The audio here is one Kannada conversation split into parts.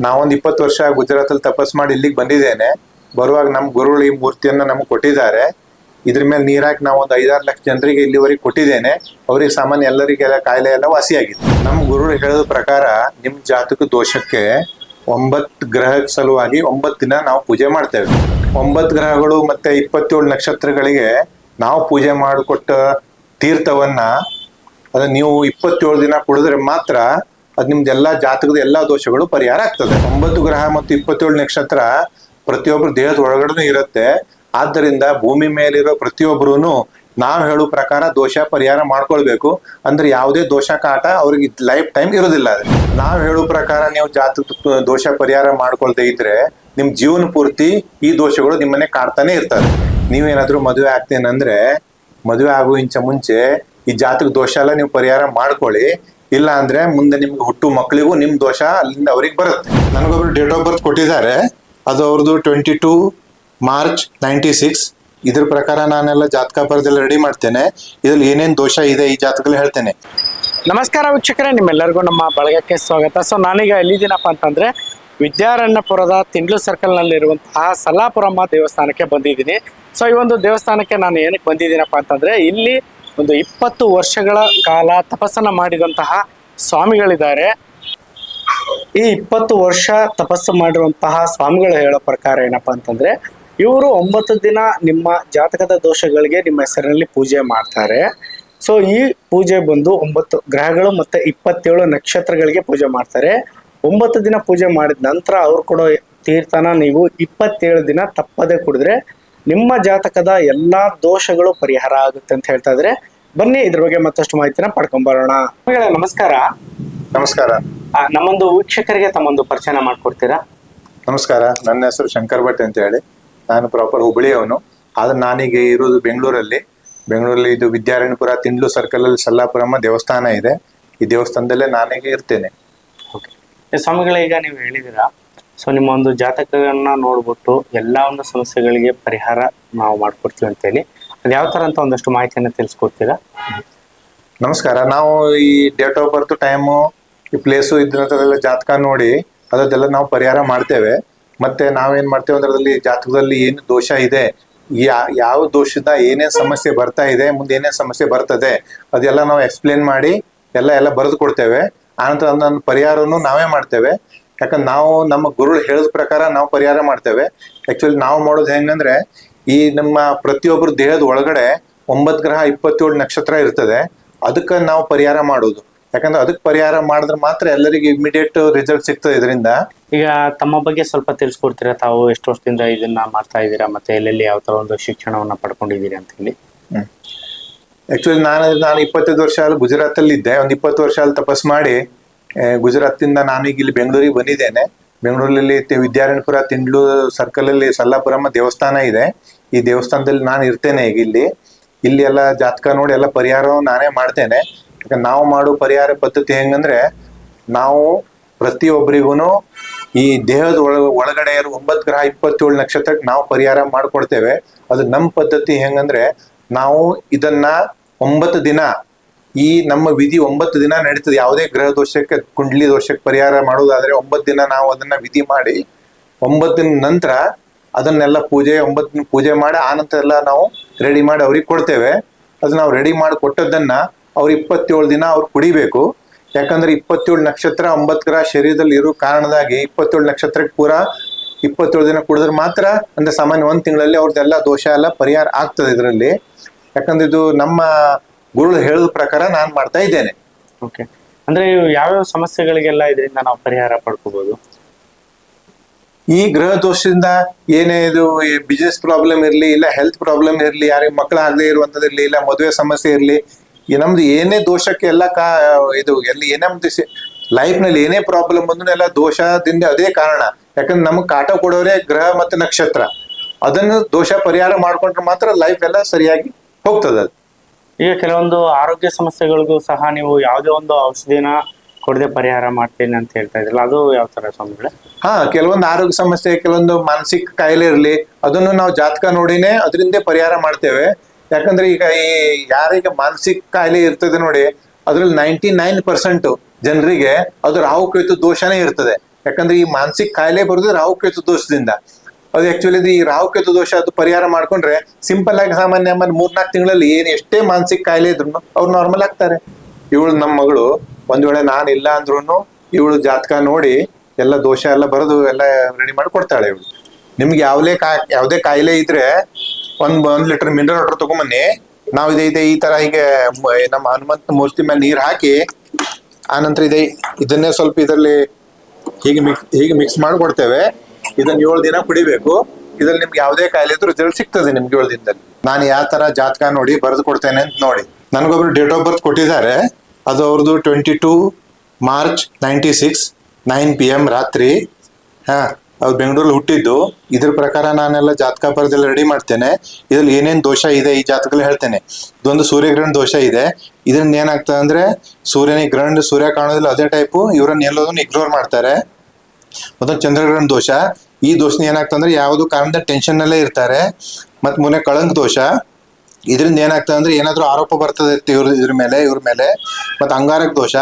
ನಾವೊಂದು 20 ವರ್ಷ ಗುಜರಾತಲ್ಲಿ ತಪಸ್ ಮಾಡಿ ಇಲ್ಲಿಗೆ ಬಂದಿದ್ದೇನೆ. ಬರುವಾಗ ನಮ್ಮ ಗುರುಗಳು ಈ ಮೂರ್ತಿಯನ್ನ ನಮ್ಗೆ ಕೊಟ್ಟಿದ್ದಾರೆ. ಇದ್ರ ಮೇಲೆ ನೀರಾಕಿ ನಾವೊಂದು 5-6 ಲಕ್ಷ ಜನರಿಗೆ ಇಲ್ಲಿವರೆಗೆ ಕೊಟ್ಟಿದ್ದೇನೆ. ಅವ್ರಿಗೆ ಸಾಮಾನ್ಯ ಎಲ್ಲರಿಗೆಲ್ಲ ಕಾಯಿಲೆ ಎಲ್ಲ ವಾಸಿಯಾಗಿದೆ. ನಮ್ಮ ಗುರುಗಳು ಹೇಳೋದ ಪ್ರಕಾರ ನಿಮ್ ಜಾತಕ ದೋಷಕ್ಕೆ 9 ಗ್ರಹ ಸಲುವಾಗಿ 9 ದಿನ ನಾವು ಪೂಜೆ ಮಾಡ್ತೇವೆ. 9 ಗ್ರಹಗಳು ಮತ್ತೆ 27 ನಕ್ಷತ್ರಗಳಿಗೆ ನಾವು ಪೂಜೆ ಮಾಡಿಕೊಟ್ಟ ತೀರ್ಥವನ್ನ ಅದನ್ನ ನೀವು 27 ದಿನ ಕುಡಿದ್ರೆ ಮಾತ್ರ ಅದು ನಿಮ್ದು ಎಲ್ಲಾ ಜಾತಕದ ಎಲ್ಲಾ ದೋಷಗಳು ಪರಿಹಾರ ಆಗ್ತದೆ. 9 ಗ್ರಹ ಮತ್ತು 27 ನಕ್ಷತ್ರ ಪ್ರತಿಯೊಬ್ಬರು ದೇಹದ ಒಳಗಡೆ ಇರುತ್ತೆ. ಆದ್ದರಿಂದ ಭೂಮಿ ಮೇಲಿರೋ ಪ್ರತಿಯೊಬ್ಬರು ನಾವು ಹೇಳೋ ಪ್ರಕಾರ ದೋಷ ಪರಿಹಾರ ಮಾಡ್ಕೊಳ್ಬೇಕು. ಅಂದ್ರೆ ಯಾವುದೇ ದೋಷ ಕಾಟ ಅವ್ರಿಗೆ ಲೈಫ್ ಟೈಮ್ ಇರೋದಿಲ್ಲ. ಅದೇ ನಾವು ಹೇಳೋ ಪ್ರಕಾರ ನೀವು ಜಾತಕ ದೋಷ ಪರಿಹಾರ ಮಾಡ್ಕೊಳ್ತಾ ಇದ್ರೆ ನಿಮ್ ಜೀವನ ಪೂರ್ತಿ ಈ ದೋಷಗಳು ನಿಮ್ಮನ್ನೇ ಕಾಡ್ತಾನೆ ಇರ್ತದೆ. ನೀವೇನಾದ್ರೂ ಮದುವೆ ಆಗ್ತೇನಂದ್ರೆ ಮದುವೆ ಆಗೋ ಮುಂಚೆ ಈ ಜಾತಕ ದೋಷ ಎಲ್ಲ ನೀವು ಪರಿಹಾರ ಮಾಡ್ಕೊಳ್ಳಿ. ಇಲ್ಲ ಅಂದ್ರೆ ಮುಂದೆ ನಿಮ್ಗೆ ಹುಟ್ಟು ಮಕ್ಕಳಿಗೂ ನಿಮ್ ದೋಷ ಅಲ್ಲಿಂದ ಅವ್ರಿಗೆ ಬರುತ್ತೆ. ನನಗೊಬ್ರು ಡೇಟ್ ಆಫ್ ಬರ್ತ್ ಕೊಟ್ಟಿದ್ದಾರೆ. ಅದು ಅವ್ರದ್ದು 22 ಮಾರ್ಚ್ 96. ಇದ್ರ ಪ್ರಕಾರ ನಾನೆಲ್ಲ ಜಾತಕ ಬರೆದೆಲ್ಲ ರೆಡಿ ಮಾಡ್ತೇನೆ. ಇದ್ರಲ್ಲಿ ಏನೇನ್ ದೋಷ ಇದೆ ಈ ಜಾತಕದಲ್ಲಿ ಹೇಳ್ತೇನೆ. ನಮಸ್ಕಾರ ವೀಕ್ಷಕರೇ, ನಿಮ್ಮೆಲ್ಲರಿಗೂ ನಮ್ಮ ಬಳಗಕ್ಕೆ ಸ್ವಾಗತ. ಸೊ ನಾನೀಗ ಎಲ್ಲಿದ್ದೀನಪ್ಪ ಅಂತಂದ್ರೆ ವಿದ್ಯಾರಣ್ಯಪುರದ ತಿಂಡ್ಲು ಸರ್ಕಲ್ ನಲ್ಲಿ ಇರುವಂತಹ ಸಲಾಪುರಮ್ಮ ದೇವಸ್ಥಾನಕ್ಕೆ ಬಂದಿದ್ದೀನಿ. ಸೊ ಈ ಒಂದು ದೇವಸ್ಥಾನಕ್ಕೆ ನಾನು ಏನಕ್ಕೆ ಬಂದಿದ್ದೀನಪ್ಪ ಅಂತಂದ್ರೆ ಇಲ್ಲಿ ಒಂದು 20 ವರ್ಷಗಳ ಕಾಲ ತಪಸ್ಸನ್ನ ಮಾಡಿದಂತಹ ಸ್ವಾಮಿಗಳಿದ್ದಾರೆ. ಈ 20 ವರ್ಷ ತಪಸ್ಸು ಮಾಡಿರುವಂತಹ ಸ್ವಾಮಿಗಳು ಹೇಳೋ ಪ್ರಕಾರ ಏನಪ್ಪಾ ಅಂತಂದ್ರೆ ಇವರು 9 ದಿನ ನಿಮ್ಮ ಜಾತಕದ ದೋಷಗಳಿಗೆ ನಿಮ್ಮ ಹೆಸರಿನಲ್ಲಿ ಪೂಜೆ ಮಾಡ್ತಾರೆ. ಸೊ ಈ ಪೂಜೆ ಬಂದು 9 ಗ್ರಹಗಳು ಮತ್ತೆ 27 ನಕ್ಷತ್ರಗಳಿಗೆ ಪೂಜೆ ಮಾಡ್ತಾರೆ. 9 ದಿನ ಪೂಜೆ ಮಾಡಿದ ನಂತರ ಅವ್ರು ಕೊಡೋ ತೀರ್ಥನ ನೀವು 27 ದಿನ ತಪ್ಪದೆ ಕುಡಿದ್ರೆ ನಿಮ್ಮ ಜಾತಕದ ಎಲ್ಲಾ ದೋಷಗಳು ಪರಿಹಾರ ಆಗುತ್ತೆ ಅಂತ ಹೇಳ್ತಾ ಇದ್ರೆ. ಬನ್ನಿ ಇದ್ರ ಬಗ್ಗೆ ಮತ್ತಷ್ಟು ಮಾಹಿತಿನ ಪಡ್ಕೊಂಬರೋಣ. ನಮಸ್ಕಾರ. ನಮಸ್ಕಾರ. ನಮ್ಮೊಂದು ವೀಕ್ಷಕರಿಗೆ ತಮ್ಮೊಂದು ಪರಿಚಯ ಮಾಡ್ಕೊಡ್ತೀರಾ? ನಮಸ್ಕಾರ, ನನ್ನ ಹೆಸರು ಶಂಕರ್ ಭಟ್ ಅಂತ ಹೇಳಿ. ನಾನು ಪ್ರಾಪರ್ ಹುಬ್ಬಳ್ಳಿಯವನು. ಆದ್ರೆ ನಾನೀಗ ಇರೋದು ಬೆಂಗಳೂರಲ್ಲಿ. ಇದು ವಿದ್ಯಾರಣ್ಯಪುರ ತಿಂಡ್ಲು ಸರ್ಕಲ್ ಅಲ್ಲಿ ಸಲಾಪುರಮ್ಮ ದೇವಸ್ಥಾನ ಇದೆ. ಈ ದೇವಸ್ಥಾನದಲ್ಲೇ ನಾನೀಗ ಇರ್ತೇನೆ. ಸ್ವಾಮಿಗಳೇ, ಈಗ ನೀವು ಹೇಳಿದಿರಾ, ಸೊ ನಿಮ್ಮ ಒಂದು ಜಾತಕವನ್ನ ನೋಡ್ಬಿಟ್ಟು ಎಲ್ಲಾ ಒಂದು ಸಮಸ್ಯೆಗಳಿಗೆ ಪರಿಹಾರ ನಾವು ಮಾಡ್ಕೊಡ್ತೀವಿ ಅಂತೇಳಿ. ಅದು ಯಾವ ತರ ಅಂತ ಒಂದಷ್ಟು ಮಾಹಿತಿಯನ್ನ ತಿಳಿಸ್ಕೊಡ್ತೀರಾ? ನಮಸ್ಕಾರ. ನಾವು ಈ ಡೇಟ್ ಆಫ್ ಬರ್ತ್ ಟೈಮು ಈ ಪ್ಲೇಸು ಇದ್ದಂಥದ್ದೆಲ್ಲ ಜಾತಕ ನೋಡಿ ಅದೆಲ್ಲ ನಾವು ಪರಿಹಾರ ಮಾಡ್ತೇವೆ. ಮತ್ತೆ ನಾವೇನ್ ಮಾಡ್ತೇವೆ ಅಂದ್ರೆ ಅದರಲ್ಲಿ ಜಾತಕದಲ್ಲಿ ಏನು ದೋಷ ಇದೆ, ಯಾವ ದೋಷದ ಏನೇನ್ ಸಮಸ್ಯೆ ಬರ್ತಾ ಇದೆ, ಮುಂದೆ ಏನೇನ್ ಸಮಸ್ಯೆ ಬರ್ತದೆ ಅದೆಲ್ಲ ನಾವು ಎಕ್ಸ್ಪ್ಲೇನ್ ಮಾಡಿ ಎಲ್ಲ ಬರೆದು ಕೊಡ್ತೇವೆ. ಆನಂತರ ಅದನ್ನ ಪರಿಹಾರನು ನಾವೇ ಮಾಡ್ತೇವೆ. ಯಾಕಂದ್ರೆ ನಾವು ನಮ್ಮ ಗುರುಗಳು ಹೇಳಿದ ಪ್ರಕಾರ ನಾವು ಪರಿಹಾರ ಮಾಡ್ತೇವೆ. ಆಕ್ಚುಲಿ ನಾವು ಮಾಡೋದು ಹೆಂಗಂದ್ರೆ ಈ ನಮ್ಮ ಪ್ರತಿಯೊಬ್ಬರು ದೇಹದ ಒಳಗಡೆ 9 ಗ್ರಹ 27 ನಕ್ಷತ್ರ ಇರ್ತದೆ. ಅದಕ್ಕೆ ನಾವು ಪರಿಹಾರ ಮಾಡೋದು. ಯಾಕಂದ್ರೆ ಅದಕ್ಕೆ ಪರಿಹಾರ ಮಾಡಿದ್ರೆ ಮಾತ್ರ ಎಲ್ಲರಿಗೂ ಇಮಿಡಿಯೇಟ್ ರಿಸಲ್ಟ್ ಸಿಗ್ತದೆ ಇದರಿಂದ. ಈಗ ತಮ್ಮ ಬಗ್ಗೆ ಸ್ವಲ್ಪ ತಿಳಿಸ್ಕೊಡ್ತೀರಾ? ತಾವು ಎಷ್ಟು ವರ್ಷದಿಂದ ಇದನ್ನ ಮಾಡ್ತಾ ಇದ್ದೀರಾ, ಮತ್ತೆ ಎಲ್ಲೆಲ್ಲಿ ಯಾವ ತರ ಒಂದು ಶಿಕ್ಷಣವನ್ನ ಪಡ್ಕೊಂಡಿದ್ದೀರಿ ಅಂತ ಹೇಳಿ. ಆಕ್ಚುಲಿ ನಾನು 25 ವರ್ಷ ಅಲ್ಲಿ ಗುಜರಾತ್ ಅಲ್ಲಿ ಇದ್ದೆ. ಒಂದು 20 ವರ್ಷ ಅಲ್ಲಿ ತಪಸ್ ಮಾಡಿ ಗುಜರಾತಿಂದ ನಾನೀಗ ಇಲ್ಲಿ ಬೆಂಗಳೂರಿಗೆ ಬಂದಿದ್ದೇನೆ. ಬೆಂಗಳೂರಲ್ಲಿ ವಿದ್ಯಾರಣ್ಯಪುರ ತಿಂಡ್ಲು ಸರ್ಕಲ್ ಅಲ್ಲಿ ಸಲಾಪುರಮ್ಮ ದೇವಸ್ಥಾನ ಇದೆ. ಈ ದೇವಸ್ಥಾನದಲ್ಲಿ ನಾನು ಇರ್ತೇನೆ. ಈಗ ಇಲ್ಲಿ ಎಲ್ಲ ಜಾತಕ ನೋಡಿ ಎಲ್ಲ ಪರಿಹಾರ ನಾನೇ ಮಾಡ್ತೇನೆ. ಯಾಕಂದ್ರೆ ನಾವು ಮಾಡೋ ಪರಿಹಾರ ಪದ್ಧತಿ ಹೆಂಗಂದ್ರೆ ನಾವು ಪ್ರತಿಯೊಬ್ಬರಿಗೂ ಈ ದೇಹದ ಒಳಗಡೆ ಇರೋ 9 ಗ್ರಹ 27 ನಕ್ಷತ್ರಕ್ಕೆ ನಾವು ಪರಿಹಾರ ಮಾಡ್ಕೊಡ್ತೇವೆ. ಅದು ನಮ್ಮ ಪದ್ಧತಿ ಹೆಂಗಂದ್ರೆ ನಾವು ಇದನ್ನ 9 ದಿನ ಈ ನಮ್ಮ ವಿಧಿ 9 ದಿನ ನಡೀತದೆ. ಯಾವುದೇ ಗ್ರಹ ದೋಷಕ್ಕೆ ಕುಂಡ್ಲಿ ದೋಷಕ್ಕೆ ಪರಿಹಾರ ಮಾಡೋದಾದ್ರೆ 9 ದಿನ ನಾವು ಅದನ್ನ ವಿಧಿ ಮಾಡಿ 9 ದಿನ ನಂತರ ಅದನ್ನೆಲ್ಲ 9 ದಿನ ಪೂಜೆ ಮಾಡಿ ಆನಂತರ ಎಲ್ಲ ನಾವು ರೆಡಿ ಮಾಡಿ ಅವ್ರಿಗೆ ಕೊಡ್ತೇವೆ. ಅದು ನಾವು ರೆಡಿ ಮಾಡಿ ಕೊಟ್ಟದ್ದನ್ನ ಅವ್ರು 27 ದಿನ ಅವ್ರು ಕುಡಿಬೇಕು. ಯಾಕಂದ್ರೆ 27 ನಕ್ಷತ್ರ 9 ಗ್ರಹ ಶರೀರದಲ್ಲಿ ಇರೋ ಕಾರಣದಾಗಿ 27 ನಕ್ಷತ್ರಕ್ಕೆ ಪೂರಾ 27 ದಿನ ಕುಡಿದ್ರೆ ಮಾತ್ರ ಅಂದ್ರೆ ಸಾಮಾನ್ಯ 1 ತಿಂಗಳಲ್ಲಿ ಅವ್ರದ್ದೆಲ್ಲ ದೋಷ ಎಲ್ಲ ಪರಿಹಾರ ಆಗ್ತದೆ ಇದರಲ್ಲಿ. ಯಾಕಂದ್ರೆ ಇದು ನಮ್ಮ ಗುರುಗಳು ಹೇಳಿದ ಪ್ರಕಾರ ನಾನು ಮಾಡ್ತಾ ಇದ್ದೇನೆ. ಓಕೆ, ಅಂದ್ರೆ ಯಾವ್ಯಾವ ಸಮಸ್ಯೆಗಳಿಗೆಲ್ಲ ಇದರಿಂದ ನಾವು ಪರಿಹಾರ ಪಡ್ಕೋಬಹುದು? ಈ ಗ್ರಹ ದೋಷದಿಂದ ಏನೇ ಇದು ಬಿಸ್ನೆಸ್ ಪ್ರಾಬ್ಲಮ್ ಇರ್ಲಿ, ಇಲ್ಲ ಹೆಲ್ತ್ ಪ್ರಾಬ್ಲಮ್ ಇರ್ಲಿ, ಯಾರಿಗೆ ಮಕ್ಕಳು ಆಗದೆ ಇರುವಂತದ್ದು ಇರ್ಲಿ, ಇಲ್ಲ ಮದುವೆ ಸಮಸ್ಯೆ ಇರ್ಲಿ, ನಮ್ದು ಏನೇ ದೋಷಕ್ಕೆ ಎಲ್ಲ ಇದು ಎಲ್ಲಿ ಏನೇ ಲೈಫ್ ನಲ್ಲಿ ಏನೇ ಪ್ರಾಬ್ಲಮ್ ಬಂದ್ರು ಎಲ್ಲ ದೋಷದಿಂದ ಅದೇ ಕಾರಣ. ಯಾಕಂದ್ರೆ ನಮಗ್ ಕಾಟ ಕೊಡೋರೆ ಗ್ರಹ ಮತ್ತೆ ನಕ್ಷತ್ರ. ಅದನ್ನು ದೋಷ ಪರಿಹಾರ ಮಾಡ್ಕೊಂಡ್ರೆ ಮಾತ್ರ ಲೈಫ್ ಎಲ್ಲ ಸರಿಯಾಗಿ ಹೋಗ್ತದೆ. ಅದು ಈಗ ಕೆಲವೊಂದು ಆರೋಗ್ಯ ಸಮಸ್ಯೆಗಳಿಗೂ ಸಹ ನೀವು ಯಾವುದೇ ಒಂದು ಔಷಧಿನ ಕೊಡದೆ ಪರಿಹಾರ ಮಾಡ್ತೇನೆ ಅಂತ ಹೇಳ್ತಾ ಇದ್ರಲ್ಲ, ಅದು ಯಾವ ತರ ಸ್ವಾಮಿಗಳೇ? ಕೆಲವೊಂದು ಆರೋಗ್ಯ ಸಮಸ್ಯೆ, ಕೆಲವೊಂದು ಮಾನಸಿಕ ಕಾಯಿಲೆ ಇರಲಿ, ಅದನ್ನು ನಾವು ಜಾತಕ ನೋಡಿನೇ ಅದರಿಂದ ಪರಿಹಾರ ಮಾಡ್ತೇವೆ. ಯಾಕಂದ್ರೆ ಈಗ ಈ ಯಾರಿಗೆ ಮಾನಸಿಕ ಕಾಯಿಲೆ ಇರ್ತದೆ ನೋಡಿ, ಅದ್ರಲ್ಲಿ 99% ಜನರಿಗೆ ಅದು ರಾಹು ಕೇತು ದೋಷನೇ ಇರ್ತದೆ. ಯಾಕಂದ್ರೆ ಈ ಮಾನಸಿಕ ಕಾಯಿಲೆ ಬರೋದು ರಾಹುಕೇತು ದೋಷದಿಂದ. ಅದು ಆಕ್ಚುಲಿ ಈ ರಾಹುಕೇತು ದೋಷ ಅದು ಪರಿಹಾರ ಮಾಡ್ಕೊಂಡ್ರೆ ಸಿಂಪಲ್ ಆಗಿ ಸಾಮಾನ್ಯ 3-4 ತಿಂಗಳಲ್ಲಿ ಏನ್ ಎಷ್ಟೇ ಮಾನಸಿಕ ಕಾಯಿಲೆ ಇದ್ರು ಅವ್ರು ನಾರ್ಮಲ್ ಆಗ್ತಾರೆ. ಇವಳು ನಮ್ಮ ಮಗಳು ಒಂದ್ ವೇಳೆ ನಾನು ಇಲ್ಲ ಅಂದ್ರೂ ಇವಳು ಜಾತಕ ನೋಡಿ ಎಲ್ಲ ದೋಷ ಎಲ್ಲ ಬರೋದು ಎಲ್ಲ ರೆಡಿ ಮಾಡಿ ಕೊಡ್ತಾಳೆ ಇವಳು. ನಿಮ್ಗೆ ಯಾವುದೇ ಕಾಯಿಲೆ ಇದ್ರೆ ಒಂದ್ ಲೀಟರ್ ಮಿನರಲ್ ವಾಟರ್ ತಗೊಂಬನ್ನಿ, ನಾವು ಇದೆ ಈ ತರ ಹೀಗೆ ನಮ್ಮ ಹನುಮಂತ ಮೂರ್ತಿ ಮೇಲೆ ನೀರ್ ಹಾಕಿ ಆನಂತರ ಇದನ್ನೇ ಸ್ವಲ್ಪ ಇದರಲ್ಲಿ ಹೀಗೆ ಮಿಕ್ಸ್ ಮಾಡಿ ಕೊಡ್ತೇವೆ. ಇದನ್ನ 7 ದಿನ ಕುಡಿಬೇಕು. ಇದ್ರಲ್ಲಿ ನಿಮ್ಗೆ ಯಾವುದೇ ಕಾಯಿಲೆ ಇದ್ರೂ ರಿಸಲ್ಟ್ ಸಿಗ್ತದೆ ನಿಮ್ಗೆ 7 ದಿನದಲ್ಲಿ. ನಾನು ಯಾವ ತರ ಜಾತಕ ನೋಡಿ ಬರೆದು ಕೊಡ್ತೇನೆ ಅಂತ ನೋಡಿ. ನನಗೊಬ್ರು ಡೇಟ್ ಆಫ್ ಬರ್ತ್ ಕೊಟ್ಟಿದ್ದಾರೆ. ಅದು ಅವ್ರದ್ದು 22 ಮಾರ್ಚ್ 96 9 PM ರಾತ್ರಿ. ಅವ್ರು ಬೆಂಗಳೂರಲ್ಲಿ ಹುಟ್ಟಿದ್ದು. ಇದ್ರ ಪ್ರಕಾರ ನಾನೆಲ್ಲ ಜಾತಕ ಬರೆದೆಲ್ಲ ರೆಡಿ ಮಾಡ್ತೇನೆ. ಇದ್ರಲ್ಲಿ ಏನೇನ್ ದೋಷ ಇದೆ ಈ ಜಾತಕದಲ್ಲಿ ಹೇಳ್ತೇನೆ. ಇದೊಂದು ಸೂರ್ಯಗ್ರಹಣ ದೋಷ ಇದೆ. ಇದರಿಂದ ಏನಾಗ್ತದೆ ಅಂದ್ರೆ ಸೂರ್ಯನಿಗೆ ಗ್ರಹಣ ಸೂರ್ಯ ಕಾಣೋದಿಲ್ಲ, ಅದೇ ಟೈಪು ಇವ್ರನ್ನ ಎಲ್ಲೋದನ್ನು ಇಗ್ನೋರ್ ಮಾಡ್ತಾರೆ. ಮತ್ತೊಂದು ಚಂದ್ರಗ್ರಹಣ ದೋಷ. ಈ ದೋಷನ ಏನಾಗ್ತಂದ್ರೆ ಯಾವುದು ಕಾರಣದ ಟೆನ್ಷನ್ ನಲ್ಲೇ ಇರ್ತಾರೆ. ಮತ್ ಮುನೆ ಕಳಂಕ ದೋಷ. ಇದರಿಂದ ಏನಾಗ್ತದೆ ಅಂದ್ರೆ ಏನಾದ್ರೂ ಆರೋಪ ಬರ್ತದೆ ಇವ್ರ ಮೇಲೆ. ಮತ್ತೆ ಅಂಗಾರಕ ದೋಷ.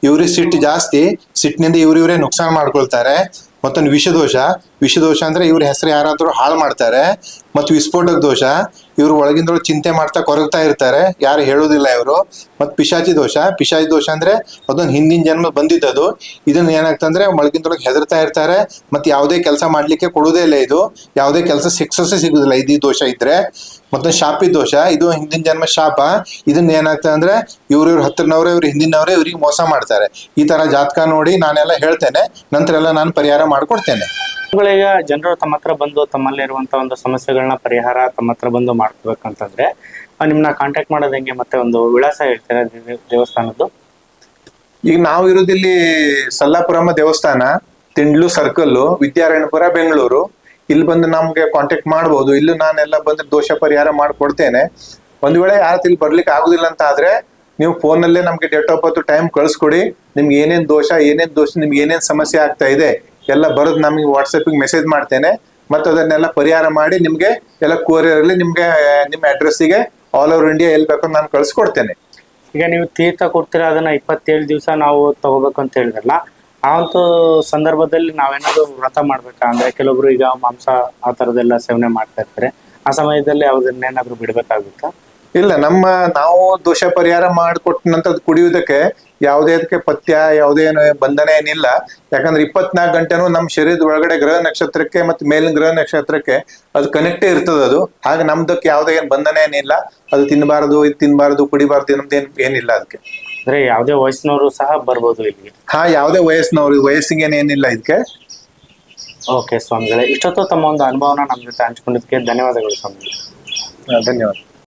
ಇವ್ರಿಗೆ ಸಿಟ್ಟು ಜಾಸ್ತಿ, ಸಿಟ್ಟಿನಿಂದ ಇವರೇ ನುಕ್ಸಾನ್ ಮಾಡ್ಕೊಳ್ತಾರೆ. ಮತ್ತೊಂದು ವಿಷದೋಷ ಅಂದ್ರೆ ಇವ್ರ ಹೆಸರು ಯಾರಾದ್ರೂ ಹಾಳು ಮಾಡ್ತಾರೆ. ಮತ್ತು ವಿಸ್ಫೋಟಕ ದೋಷ. ಇವ್ರು ಒಳಗಿಂದೊಳಗೆ ಚಿಂತೆ ಮಾಡ್ತಾ ಕೊರಗ್ತಾ ಇರ್ತಾರೆ, ಯಾರು ಹೇಳೋದಿಲ್ಲ ಇವರು. ಮತ್ತು ಪಿಶಾಚಿ ದೋಷ ಅಂದ್ರೆ ಅದೊಂದು ಹಿಂದಿನ ಜನ್ಮ ಬಂದಿದ್ದದು. ಇದನ್ನ ಏನಾಗ್ತಂದ್ರೆ ಒಳಗಿಂದೊಳಗೆ ಹೆದರ್ತಾ ಇರ್ತಾರೆ. ಮತ್ತೆ ಯಾವುದೇ ಕೆಲಸ ಮಾಡ್ಲಿಕ್ಕೆ ಕೊಡುವುದೇ ಇಲ್ಲ. ಇದು ಯಾವುದೇ ಕೆಲಸ ಸಕ್ಸಸ್ಸೇ ಸಿಗುದಿಲ್ಲ ಈ ದೋಷ ಇದ್ರೆ. ಮತ್ತೊಂದು ಶಾಪಿ ದೋಷ. ಇದು ಹಿಂದಿನ ಜನ್ಮ ಶಾಪ. ಇದನ್ನ ಏನಾಗ್ತದೆ ಅಂದ್ರೆ ಇವ್ರ ಹತ್ತಿರನವ್ರೆ ಇವ್ರ ಹಿಂದಿನವರೇ ಇವ್ರಿಗೆ ಮೋಸ ಮಾಡ್ತಾರೆ. ಈ ತರ ಜಾತಕ ನೋಡಿ ನಾನೆಲ್ಲ ಹೇಳ್ತೇನೆ, ನಂತರ ಎಲ್ಲ ನಾನು ಪರಿಹಾರ ಮಾಡ್ಕೊಡ್ತೇನೆ. ಈಗ ಜನರು ತಮ್ಮ ಹತ್ರ ಬಂದು ತಮ್ಮಲ್ಲಿರುವಂತ ಒಂದು ಸಮಸ್ಯೆಗಳನ್ನ ಪರಿಹಾರ ತಮ್ಮ ಹತ್ರ ಬಂದು ಮಾಡ್ಕೋಬೇಕಂತಂದ್ರೆ ನಿಮ್ನ ಕಾಂಟ್ಯಾಕ್ಟ್ ಮಾಡೋದು ಹೆಂಗೆ, ಮತ್ತೆ ಒಂದು ವಿಳಾಸ ಹೇಳ್ತೀರಾ ದೇವಸ್ಥಾನದ್ದು? ಈಗ ನಾವು ಇರೋದಿಲ್ಲಿ ಸಲ್ಲಾಪುರಮ್ಮ ದೇವಸ್ಥಾನ, ತಿಂಡ್ಲು ಸರ್ಕಲ್, ವಿದ್ಯಾರಣ್ಯಪುರ, ಬೆಂಗಳೂರು. ಇಲ್ಲಿ ಬಂದು ನಮ್ಗೆ ಕಾಂಟ್ಯಾಕ್ಟ್ ಮಾಡ್ಬೋದು. ಇಲ್ಲೂ ನಾನೆಲ್ಲ ಬಂದ್ರೆ ದೋಷ ಪರಿಹಾರ ಮಾಡ್ಕೊಡ್ತೇನೆ. ಒಂದ್ ವೇಳೆ ಯಾರು ಇಲ್ಲಿ ಬರ್ಲಿಕ್ಕೆ ಆಗುದಿಲ್ಲ ಅಂತ ಆದ್ರೆ ನೀವು ಫೋನಲ್ಲೇ ನಮ್ಗೆ ಡೇಟ್ ಆಫ್ ಬರ್ತ್ ಟೈಮ್ ಕಳಿಸ್ಕೊಡಿ. ನಿಮ್ಗೆ ಏನೇನ್ ದೋಷ ನಿಮ್ಗೆ ಏನೇನ್ ಸಮಸ್ಯೆ ಆಗ್ತಾ ಇದೆ ಎಲ್ಲ ಬರೋದು ನಮಗೆ ವಾಟ್ಸಪ್ಗೆ ಮೆಸೇಜ್ ಮಾಡ್ತೇನೆ. ಮತ್ತೆ ಅದನ್ನೆಲ್ಲ ಪರಿಹಾರ ಮಾಡಿ ನಿಮ್ಗೆ ಎಲ್ಲ ಕೊರಿಯರ್ ಅಲ್ಲಿ ನಿಮ್ಗೆ ನಿಮ್ಮ ಅಡ್ರೆಸ್ಸಿಗೆ ಆಲ್ ಓವರ್ ಇಂಡಿಯಾ ಎಲ್ಲಿ ಬೇಕು ನಾನು ಕಳ್ಸಿಕೊಡ್ತೇನೆ. ಈಗ ನೀವು ತೀರ್ಥ ಕೊಡ್ತೀರಾ, ಅದನ್ನ 27 ದಿವಸ ನಾವು ತಗೋಬೇಕು ಅಂತ ಹೇಳಿದ್ರಲ್ಲ, ಆ ಒಂದು ಸಂದರ್ಭದಲ್ಲಿ ನಾವೇನಾದ್ರು ವ್ರತ ಮಾಡ್ಬೇಕಾ? ಅಂದ್ರೆ ಕೆಲವೊಬ್ರು ಈಗ ಮಾಂಸ ಆ ತರದೆಲ್ಲ ಸೇವನೆ ಮಾಡ್ತಾ ಇರ್ತಾರೆ, ಆ ಸಮಯದಲ್ಲಿ ಅವ್ರನ್ನೇನಾದ್ರು ಬಿಡ್ಬೇಕಾಗುತ್ತಾ? ಇಲ್ಲ, ನಾವು ದೋಷ ಪರಿಹಾರ ಮಾಡಿಕೊಟ್ಟ ನಂತರ ಕುಡಿಯುವುದಕ್ಕೆ ಯಾವುದೇ ಅದಕ್ಕೆ ಪಥ್ಯ ಯಾವುದೇನು ಬಂಧನ ಏನಿಲ್ಲ. ಯಾಕಂದ್ರೆ 24 ಗಂಟೆನೂ ನಮ್ಮ ಶರೀರದ ಒಳಗಡೆ ಗ್ರಹ ನಕ್ಷತ್ರಕ್ಕೆ ಮತ್ತೆ ಮೇಲಿನ ಗ್ರಹ ನಕ್ಷತ್ರಕ್ಕೆ ಅದು ಕನೆಕ್ಟೇ ಇರ್ತದೆ. ಅದು ಹಾಗೆ ನಮ್ದಕ್ಕೆ ಯಾವುದೇ ಏನು ಬಂಧನ ಏನಿಲ್ಲ. ಅದು ತಿನ್ನಬಾರದು, ಇದು ತಿನ್ನಬಾರದು, ಕುಡಿಬಾರ್ದು ನಮ್ದೇನು ಏನಿಲ್ಲ ಅದಕ್ಕೆ. ಅಂದ್ರೆ ಯಾವುದೇ ವಯಸ್ಸಿನವರು ಸಹ ಬರ್ಬೋದು ಇಲ್ಲಿಗೆ? ಯಾವುದೇ ವಯಸ್ಸಿಗೆ ಏನಿಲ್ಲ ಇದಕ್ಕೆ. ಓಕೆ ಸ್ವಾಮಿಗಳೇ, ಇಷ್ಟೊತ್ತು ತಮ್ಮ ಒಂದು ಅನುಭವನ ನಮ್ಮ ಜೊತೆ ಹಂಚ್ಕೊಂಡಿದ್ದಕ್ಕೆ ಧನ್ಯವಾದಗಳು ಸ್ವಾಮಿಗಳೇ. ಧನ್ಯವಾದ.